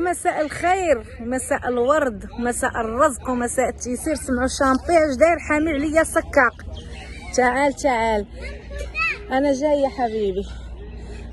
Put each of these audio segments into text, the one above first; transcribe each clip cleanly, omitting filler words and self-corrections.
مساء الخير، مساء الورد، مساء الرزق، ومساء التيسير. سمعوا الشامبياج داير حامي عليا سكاق. تعال تعال، انا جايه حبيبي،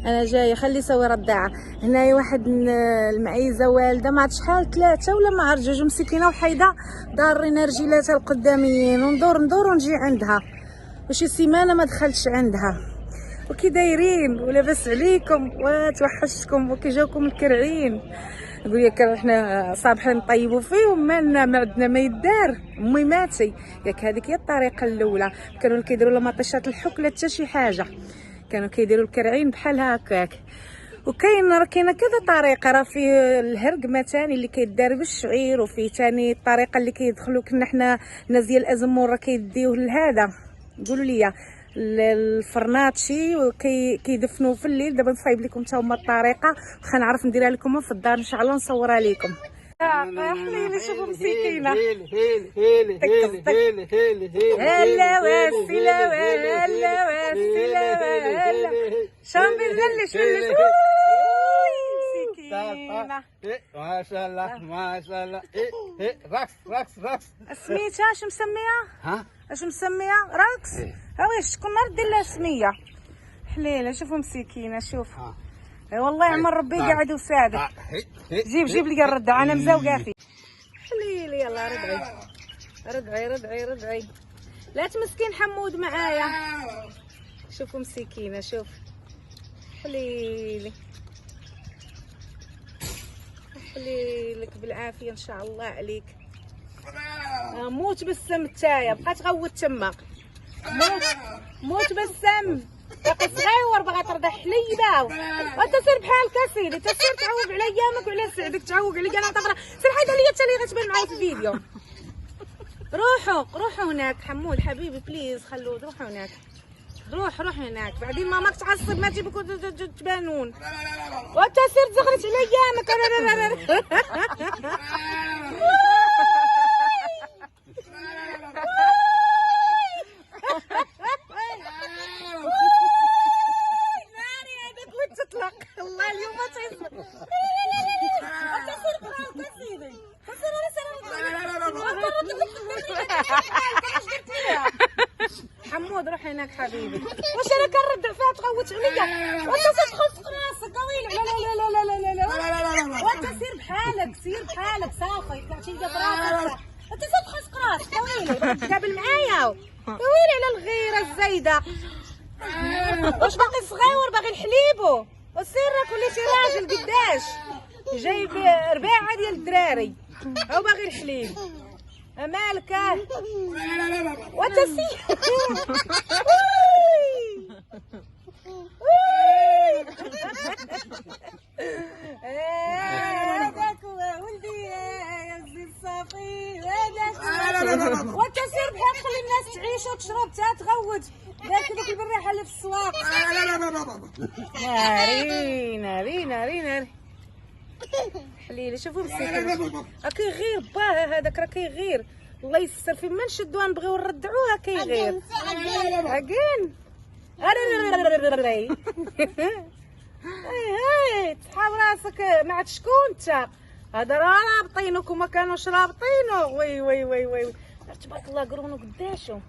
انا جايه. خلي سوي رداعه. هنايا واحد المعيزه والده ما عرفت شحال، 3 ولا ما عرفت 2 مسكينه وحيده ضارين رجيلاتها القداميين، وندور ونجي عندها، وشي سيمانه ما دخلتش عندها. وكي دايرين ولاباس عليكم وتوحشتكم وكي جاوكم الكرعين. نقول لك احنا صابحين نطيبوا فيهم، ما عندنا ما يدار. امي ماتي ياك، هذيك هي الطريقه الاولى. كانوا كيديروا لها مطيشات الحك لا حتى شي حاجه، كانوا كيديروا الكرعين بحال هكاك. كاينه كذا طريقه. راه في الهرق مثاني اللي كيدار بالشعير، وفي ثاني الطريقه اللي كيدخلوا كنا حنا ناس ديال الازمور كيديوه لهذا. قولوا لي الفرناتشي كيدفنوه في الليل. دابا نصايب لكم حتى هما الطريقه، واخا نعرف نديرها لكم في الدار ان شاء الله نصورها لكم. حليلي شوفوا مسكينه. هلا وسلا هلا وسلا هلا شامبي زلش مسكينه. ما شاء الله ما شاء الله. رقص. سميتها اش مسميها؟ ها اش مسميها؟ رقص. ها واش شكون ما ردي لها سميه؟ حليله شوفوا مسكينه. شوف والله عمر ربي قاعد وساعدك. جيب لي الردع، انا مزوقه فيه. حليلي يلا رضعي. لا تمسكين حمود معايا. شوفوا مسكينه. شوف حليلك بالعافيه ان شاء الله عليك. موت بالسم تايا، بقى تغوت تما. موت بالسم باقي صغير، باغا ترضع حليبه. وانت سير بحالك اسيدي، تسير تعوق على ايامك وعلى سعدك، تعوق عليا انا طفره. سير حيد عليا حتى اللي غتبان معايا في الفيديو. روحوا هناك. حمود حبيبي بليز خلود، روحوا هناك. روح هناك، بعدين ماماك تعصب ما تجيبكم تبانون. وانت سير تزغرت على ايامك. الله اليوم ما تيصبر. حمود روح هناك حبيبي. واش انا كنردع فيها تغوت عليا؟ وانت تخص راسك طويل. لا وانت سير بحالك صافي. طلعتي ليا براسك. انت تخص راسك طويل، تقابل معايا. طويل على الغيره الزايده. واش باقي صغير باغي نحليبو؟ وسيرك وليتي راجل قداش جايب 4 ديال الدراري او باغي الحليب. مالك وانت سير. هذاك ولدي يا زين صافي. هذاك وانت سير بحال خلي الناس تعيش وتشرب تا تغوت. داك البريحه اللي في السواق. ناري حليلي. شوفوا مسكين راه كيغير باه هذاك، راه كيغير. الله يسر فين ما نشدوها نبغيو نردعوها كيغير. عقين هاي تحاول راسك مع شكون انت؟ هذا راه رابطينك وما كانوش رابطينه. وي تبارك الله قرونو قداشو.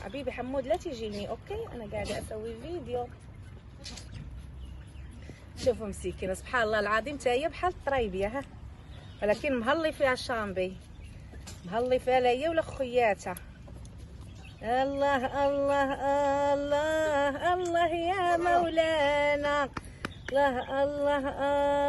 حبيبي حمود لا تيجيني اوكي، انا قاعده اسوي فيديو. شوفوا مسكينه سبحان الله العظيم، تا هي بحال الطريبيه ها، ولكن مهلي فيها الشامبي، مهلي فيها لا هي ولا خوياتها. الله الله الله الله يا مولانا. الله الله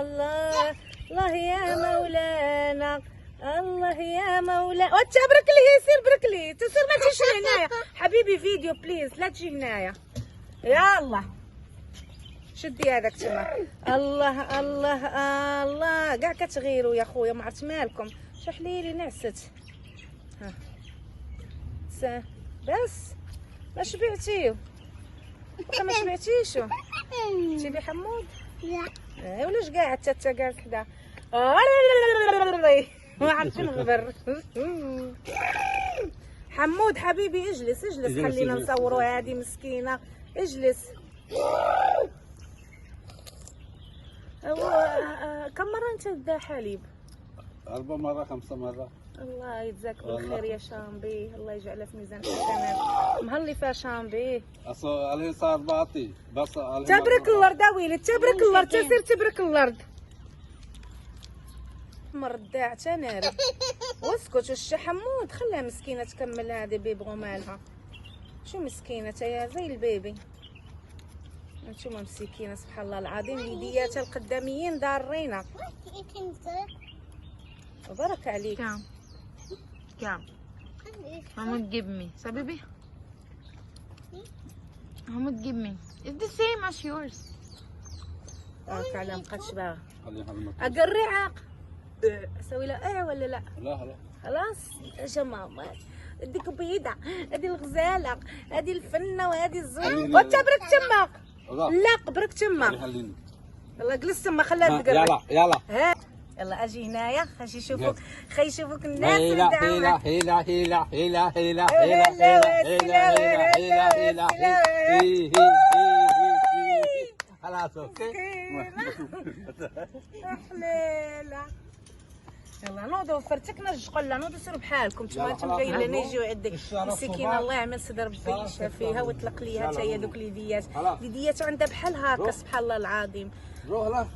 الله الله يا مولانا. الله يا مولانا. وانت بركلي سير بركلي، تسير ما تجيش هنايا حبيبي. فيديو بليز لا تجي هنايا. يلا شدي هذاك تما. الله الله الله كاع كتغيروا يا خويا، ما عرفت مالكم. شو حليلي نعست. ها بس ما شبعتيو ولا ما شبعتيشو؟ تيبي حمود؟ لا ولاش قاعد حتى قاعد حدا؟ ما عرفتش نغبر. حمود حبيبي اجلس خلينا نصوروا هذه مسكينه. اجلس كم مرة انت تدا حليب؟ 4 مرات 5 مرات. الله يجزاك بالخير يا شامبي، الله يجعلها في ميزان حسنات. مهلي فيها شامبي. الحين صار باطي بس تبرك الارض ويلي، تبرك الارض، تسير تبرك الارض. مرداع تناري. واسكت وش حمود، خليها مسكينة تكمل هذه بيبغوا مالها. شو مسكينة يا زي البيبي. انتوما مسكينة سبحان الله العظيم، يدياتها القداميين دارينا. وبارك عليك. Come. Mama give me. Sabibi? Mama give me. It's the same as yours. فعلا مبقاتش باغا. اقرعك. اسوي لها ولا لا؟ لا خلاص اش ماما. هذيك بيضة، هذه الغزالة، هذه الفنة وهذه الزوينة. وتبرك تمك. لا برك تمك. يلا جلس تما خليها تقرب. يلا يلا اجي هنايا خاش يشوفوك، يشوفوك الناس يدعموك. هيلا خلاص اوكي. حليله. يلا نوضوا فرتك نرجعوا لها، نوضوا سيروا بحالكم. نتوما جايين لنا يجيو عندك مسكينه، الله يعمل صدر ربي يشافيها ويطلق ليها حتى هي دوك اليديات عندها بحال هكا سبحان الله العظيم. روح لا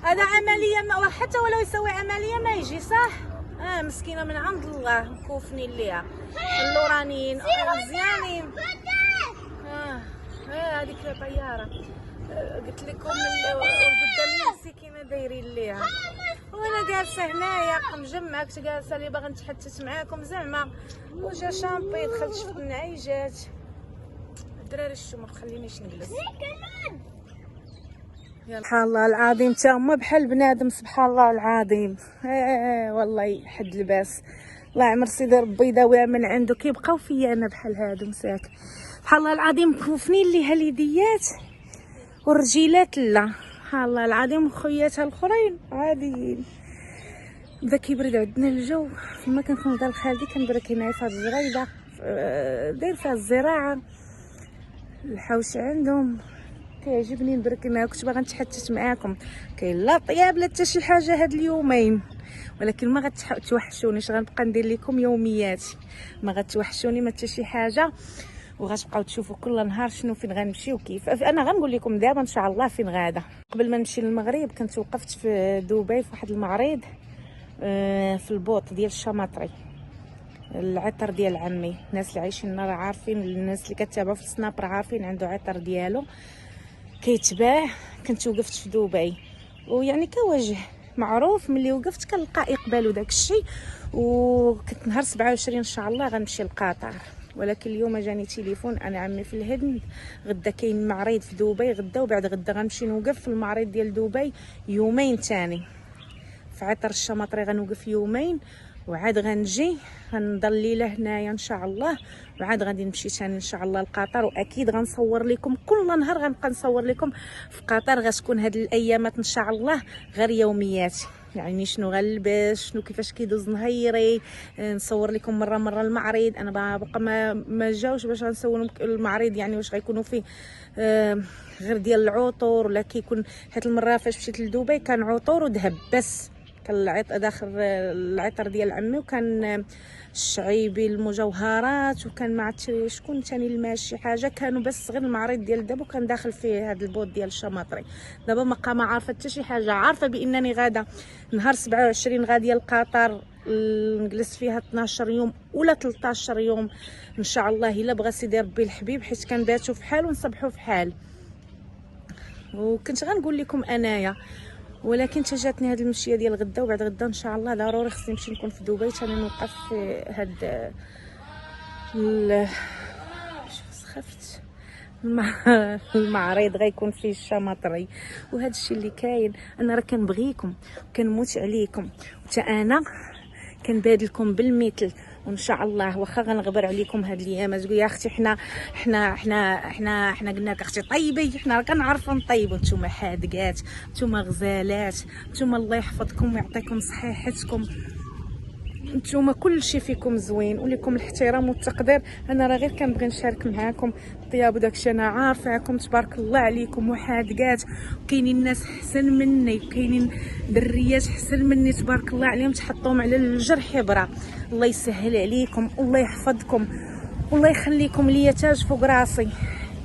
هذا عمليه ما حتى ولو يسوي عمليه ما يجي صح. مسكينه من عند الله مكوفنين ليها، اللورانيين مزيانين. هذيك طياره قلت لكم القداميه مسكينه دايرين ليها. وانا جالسه هنايا مجمعك جالسه لي باغا نتحدث معاكم زعما. وجا شامبي دخلت شفت النعيجات. الدراري شتو ما تخلينيش نجلس. سبحان الله العظيم تاهما بحال بنادم سبحان الله العظيم. والله يحد الباس، الله يعمر سيدي ربي يداويها من عنده. كيبقاو فيا انا بحال هادو مساك سبحان الله العظيم كوفنين ليها اليديات والرجيلات لا سبحان الله العظيم. وخوياتها الاخرين عاديين. بدا كيبرد عندنا الجو فيما كنكون دار خالتي كنبرك هنايا في هاد الجريده داير فيها الزراعه الحوش عندهم. كيعجبني نبرك هنا. كنت باغا نتحدث معاكم كاين لا طياب لا حتى شي حاجه هاد اليومين، ولكن ما غتوحشونيش. غنبقى ندير لكم يومياتي، ما غتوحشوني ما حتى شي حاجه. وغتبقاو تشوفوا كل نهار شنو فين غنمشي وكيف. انا غنقول لكم دابا ان شاء الله فين غادا. قبل ما نمشي للمغرب كنت وقفت في دبي في واحد المعرض في البوط ديال الشماطري، العطر ديال عمي. الناس اللي عايشين راه عارفين، الناس اللي كتابعوا في السناب راه عارفين عنده عطر ديالو كيتباع. كنت وقفت في دبي ويعني كوجه معروف ملي وقفت كنلقى اقبال وداك الشيء. وكنت نهار 27 ان شاء الله غنمشي لقطر، ولكن اليوم جاني تليفون انا عمي في الهند غدا كاين معرض في دبي غدا، وبعد غدا غنمشي نوقف في المعرض ديال دبي يومين تاني. في عطر الشماطري غنوقف يومين وعاد غنجي غنضل ليله هنايا ان شاء الله، وعاد غادي نمشي ثاني ان شاء الله لقطر. واكيد غنصور لكم كل نهار، غنبقى نصور لكم في قطر. غتكون هاد الايامات ان شاء الله غير يوميات، يعني شنو غنلبس شنو كيفاش كيدوز نهيري. نصور لكم مره المعرض. انا باقا ما جاوش باش غنصور المعرض يعني واش غيكونوا فيه غير ديال العطور ولا كيكون. حيت المره فاش مشيت لدبي كان عطور وذهب بس، كان داخل العطر ديال عمي وكان الشعيبي المجوهرات وكان ما عرفتش شكون ثاني الماشي حاجه. كانوا بس غير المعرض ديال دابا وكان داخل فيه هذا البوط ديال الشماطري. دابا ما عارفه حتى شي حاجه. عارفه بانني غادا نهار 27 غاديه لقطر نجلس فيها 12 يوم ولا 13 يوم ان شاء الله الا بغى سيدي ربي الحبيب، حيت كنباتوا في حال ونصبحوا في حال. وكنت غنقول لكم انايا، ولكن جاتني هاد المشيه ديال غدا. وبعد غدا ان شاء الله ضروري خصني نمشي نكون في دبي ثاني نوقف في هاد سخفت المعرض غيكون فيه الشماطري. وهذا الشيء اللي كاين. انا راه كنبغيكم وكنموت عليكم، وتا انا كنبادلكم بالمثل. وان شاء الله واخا غنغبر عليكم هاد الايام تقول يا اختي حنا قلنا لك اختي طيبي، حنا راه كنعرفوا نطيبوا. نتوما حادقات، نتوما غزالات، نتوما الله يحفظكم ويعطيكم صحيحتكم. نتوما كلشي فيكم زوين وليكم الاحترام والتقدير. انا راه غير كنبغي نشارك معاكم الطياب وداكشي. انا عارفاكم تبارك الله عليكم وحادقات، وكاينين ناس احسن مني وكاينين دريات احسن مني تبارك الله عليهم تحطوهم على الجرح ابره. الله يسهل عليكم والله يحفظكم والله يخليكم ليا تاج فوق راسي.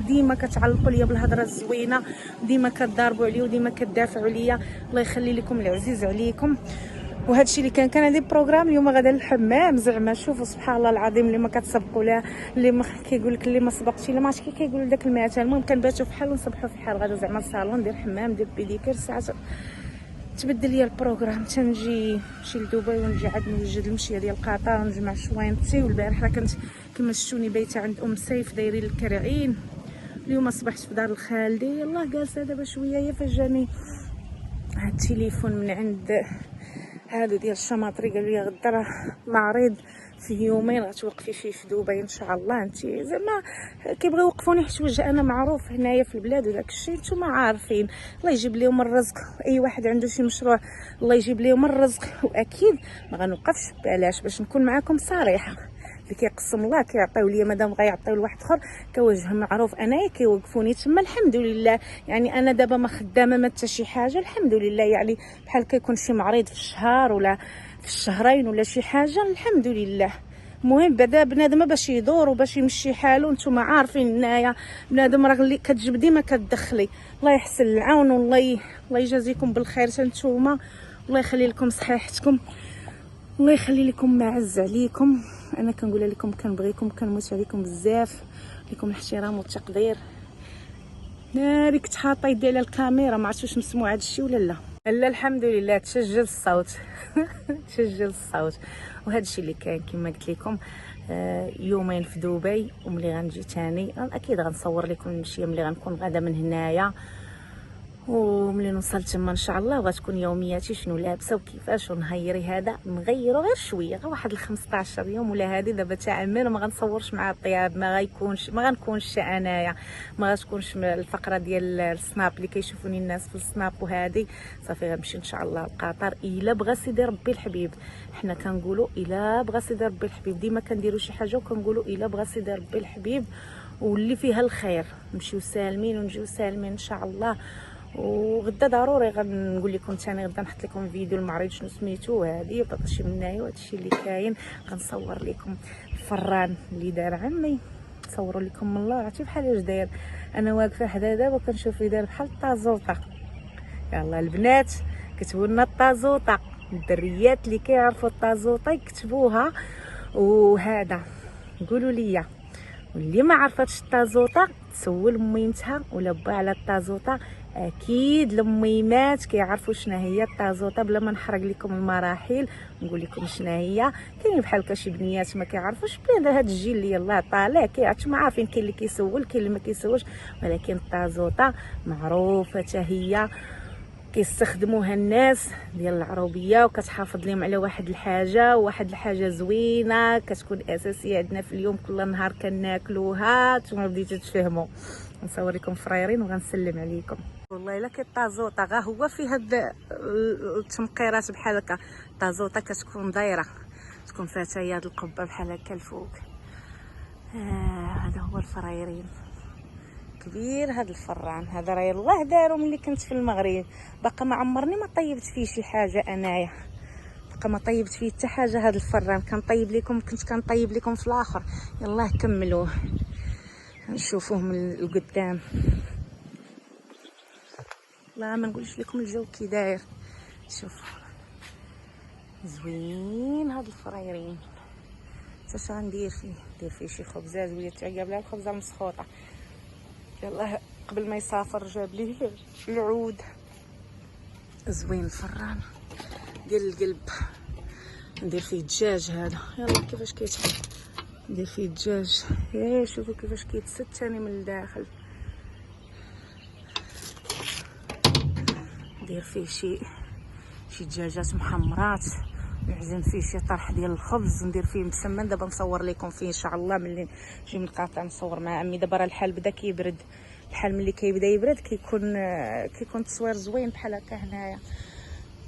ديما كتعلقوا ليا بالهضره الزوينه، ديما كتضاربوا عليا وديما كتدافعوا ليا. الله يخلي لكم العزيز عليكم. وهذا الشيء اللي كان عندي بروغرام اليوم غدا للحمام. زعما شوفوا سبحان الله العظيم اللي ما كتسبقوا لها، اللي ما كيقول لك اللي ما سبقتش لا ما عرفتش كيقول داك المثل. المهم كنباتوا في حال ونصبحوا في حال. غدا زعما الصالون ندير حمام ندير بيديكير ساعه تبدل ليا البروغرام. تنجي نمشي لدبي ونجي عاد نوجد المشيه ديال قطر ونجمع شوينتي. والبارح راه كنت كما شفتوني بايته عند ام سيف دايرين الكرعين. اليوم صبحت في دار الخالدي. يلاه جالسه دابا شويه هي فجاني هاد التليفون من عند هادو ديال الشماطري. قالوا لي غدا راه معرض فيه يومين غتوقفي فيه في دبي ان شاء الله. انت زعما كيبغيو يوقفوني حيت وجه انا معروف هنايا في البلاد وداك الشيء نتوما عارفين. الله يجيب لهم الرزق. اي واحد عنده شي مشروع الله يجيب لهم الرزق. واكيد ما غنوقفش بلاش باش نكون معاكم صريحه. اللي كيقسم الله كيعطيو ليا مادام غيعطيو لواحد اخر كوجه معروف انايا كيوقفوني تما الحمد لله. يعني انا دابا ما خدامه ما حتى شي حاجه الحمد لله. يعني بحال كيكون شي معرض في الشهر ولا في الشهرين ولا شي حاجه الحمد لله. المهم بعدا بنادم باش يدور وباش يمشي حاله نتوما عارفين هنايا بنادم راه اللي كتجبدي ديما كتدخلي. الله يحسن العون والله يجازيكم بالخير نتوما. الله يخلي لكم صحيحتكم الله يخلي لكم ما عز عليكم. انا كنقول لكم كنبغيكم كنموت عليكم بزاف. لكم الاحترام والتقدير. ناري كنت حاطه يدي على الكاميرا ما عرفتش واش مسموع هذا الشيء ولا لا. لا الحمد لله تسجل الصوت تسجل الصوت. وهذا الشيء اللي كاين كما قلت لكم يومين في دبي. وملي غنجي تاني اكيد غنصور لكم المشيه ملي غنكون غادا من هنايا. وملي نوصل تما ان شاء الله غتكون يومياتي شنو لابسه وكيفاش ونهيري. هذا نغيرو غير شويه غير واحد 15 يوم ولا هذه دابا تعمر. ما غنصورش مع الطياب ما غنكونش انايا. ما غتكونش الفقره ديال السناب اللي كيشوفوني الناس في السناب. وهذه صافي غنمشي ان شاء الله لقطر الا بغى سيدي ربي الحبيب. حنا كنقولوا الا بغى سيدي ربي الحبيب. ديما كنديروا شي حاجه وكنقولوا الا بغى سيدي ربي الحبيب واللي فيها الخير. نمشيو سالمين ونجيو سالمين ان شاء الله. وغدا ضروري غنقول لكم ثاني غدا نحط لكم فيديو المعرض شنو سميتو هذه بطاطشي من هنايا وهذا الشيء اللي كاين. غنصور لكم الفران اللي دار عمي نصوروا لكم من الله. عرفتي بحال اش داير. انا واقفه حدا دابا كنشوف لي داير بحال الطازوطه. يلا البنات كتبوا لنا الطازوطه. الدريات اللي كيعرفوا الطازوطه يكتبوها. وهذا قولوا لي واللي ما عرفتش الطازوطه تسول ميمتها ولا با على الطازوطه. اكيد الميمات كيعرفوا شنو هي الطازوطه. بلا ما نحرق لكم المراحل نقول لكم شنو هي. كاين بحال شي بنيات ما كيعرفوش بلا هذا الجيل اللي يلاه طالع كيعرفوا عارفين. كاين اللي كيسول كاين اللي ما كيسولش. ولكن الطازوطه معروفه حتى هي كيستخدموها الناس ديال العروبيه وكتحافظ لهم على واحد الحاجه زوينه كتكون اساسيه عندنا في اليوم. كل نهار كناكلوها. نتوما بديتو تفهموا. نصور لكم فريرين وغنسلم عليكم. والله الا كيطازوطه غا هو فيه هاد التمقيرات بحال هكا. الطازوطه كتكون دايره تكون فيها حتى هي هاد القبه بحال هكا الفوق. هذا هو الفريرين كبير. هذا الفران هذا راه يلاه دارو ملي كنت في المغرب. باقا ما عمرني ما طيبت فيه شي حاجه انايا. باقا ما طيبت فيه حتى حاجه. هذا الفران كنطيب لكم كنت كنطيب لكم في الاخر. يلاه كملوه نشوفوه من القدام. لا ما نقولش لكم الجو كي داير. شوفوا زوين هاد الفريرين. اش غندير فيه؟ ندير فيه شي خبزه زويه تعقب لها الخبزه المسخوطه. يلاه قبل ما يسافر جاب ليه العود زوين. الفران ديال القلب ندير فيه الدجاج. هذا يلا كيفاش كيتحل ندير فيه الدجاج. شوفوا كيفاش كيتسد ثاني من الداخل. ندير فيه شي دجاجات محمرات. نعزم فيه شي طرح ديال الخبز. ندير فيه مسمن. دابا نصور لكم فيه ان شاء الله ملي نجي من القطع نصور مع عمي. دابا راه الحال بدا كيبرد. الحال ملي كيبدا يبرد كيكون التصوير زوين بحال هكا هنايا.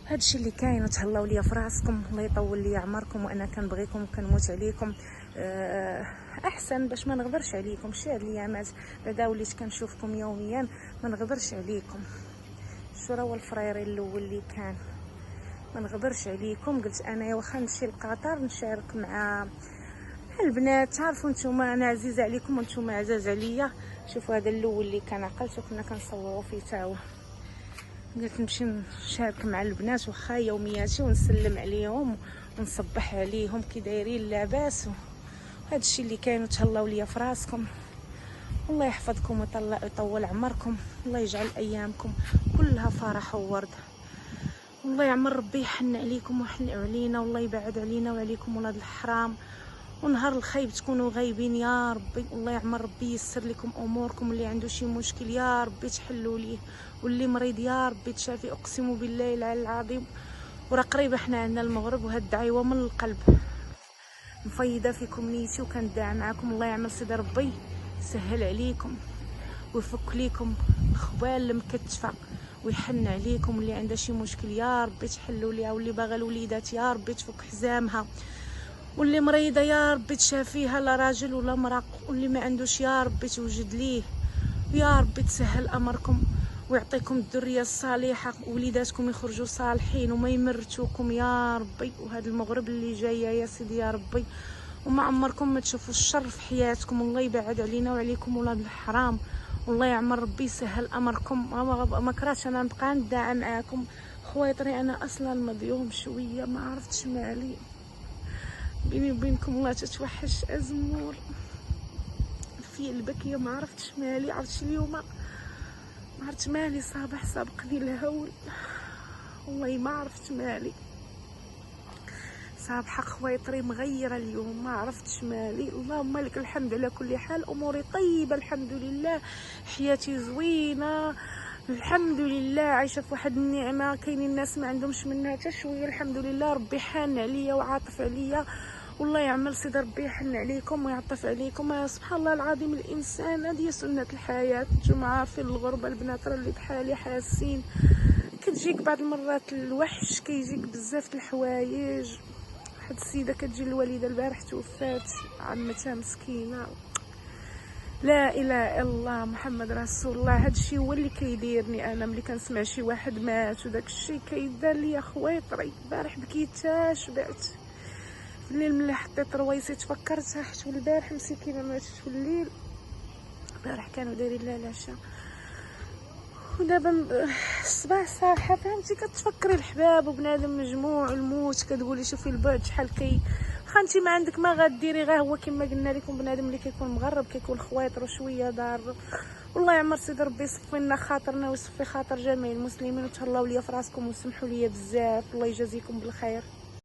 هادشي اللي كاين، وتهلاو ليا في راسكم، الله يطول لي عمركم، وانا كنبغيكم وكنموت عليكم. احسن باش ما نغدرش عليكم. شي هاد الايامات بعدا وليت كنشوفكم يوميا ما نغدرش عليكم. شو راه هو الفريري الاول اللي كان، ما نغدرش عليكم. قلت انا واخا نمشي لقطر نشارك مع البنات، تعرفوا نتوما انا عزيزه عليكم وانتوما عزاز عليا. شوفوا هذا الاول اللي كان عقلت وكنا كنصوروا فيه تا هو. قلت نمشي نشارك مع البنات واخا يومياتي ونسلم عليهم ونصبح عليهم كي دايرين لاباس. هذا الشيء اللي كاين، وتهلاو ليا في راسكم. الله يحفظكم ويطول عمركم، الله يجعل ايامكم كلها فرح وورد. والله يعمر ربي يحن عليكم ويحن علينا، والله يبعد علينا وعليكم ولاد الحرام. ونهار الخيب تكونوا غايبين يا ربي. والله يعمر ربي ييسر لكم اموركم. اللي عنده شي مشكل يا ربي تحلوا ليه، واللي مريض يا ربي تشافي. اقسم بالله العلي العظيم. وراه قريبه حنا عندنا المغرب، وهاد الدعوه من القلب مفيده فيكم نيتي وكندعى معكم. الله يعمل سيدي ربي يسهل عليكم ويفك ليكم الخبال المكتفه ويحن عليكم. اللي عندها شي مشكل يا ربي تحلوا ليها، واللي باغا الوليدات يا ربي تفك حزامها، واللي مريضه يا ربي تشافيها لا راجل ولا مراه، واللي ما عندوش يا ربي توجد ليه، يا ربي تسهل امركم ويعطيكم الذريه الصالحه، وليداتكم يخرجوا صالحين وما يمرتوكم يا ربي. وهذا المغرب اللي جايه يا سيدي يا ربي، وما عمركم ما تشوفوا الشر في حياتكم. الله يبعد علينا وعليكم ولاد الحرام. والله يعمر ربي يسهل امركم. ما كرهتش انا نبقى ندعى معاكم خوايطري. انا اصلا مضيوم شويه، ما عرفتش مالي. بيني وبينكم والله تتوحش ازمور في البكيه، ما عرفتش مالي. عرفتش اليوم ما عرفت مالي، صباح سابقني الهول، والله ما عرفت مالي. صباح خوايطري مغيره اليوم، ما عرفتش مالي. اللهم لك الحمد على كل حال، اموري طيبه الحمد لله، حياتي زوينه الحمد لله، عايشه في واحد النعمه كاينين الناس ما عندهمش منها حتى شويه. الحمد لله ربي حان عليا وعاطف عليا، والله يعمل سيدي ربي يحن عليكم ويعطف عليكم. سبحان الله العظيم، الانسان هذه سنه الحياه. نتوما عارفين الغربه، البنات راه اللي بحالي حاسين. كتجيك بعض المرات الوحش، كيجيك بزاف الحوايج. واحد السيده كتجي الوالده البارح توفات، عمتها مسكينه. لا اله الا الله محمد رسول الله. هادشي هو اللي كيديرني انا ملي كنسمع شي واحد مات، وداك الشيء كيدار ليا خوايطري. البارح بكيت تا شبعت في الليل، ملي حطيت روايسي تفكرتها حيت البارح مسكينه ماتت في الليل. البارح كانوا دايرين لها العشاء، ودابا الصباح صاحه فهمتي كتفكري الحباب وبنادم مجموع الموت. كتقولي شوفي البعد شحال واخا انت ما عندك ما غديري، غير هو كما قلنا لكم بنادم اللي كيكون مغرب كيكون خوايطر شويه ضار. والله يعمر سيدي ربي يصفي لنا خاطرنا ويصفي خاطر جميع المسلمين. وتهلاو ليا في راسكم وسمحوا لي بزاف، الله يجازيكم بالخير.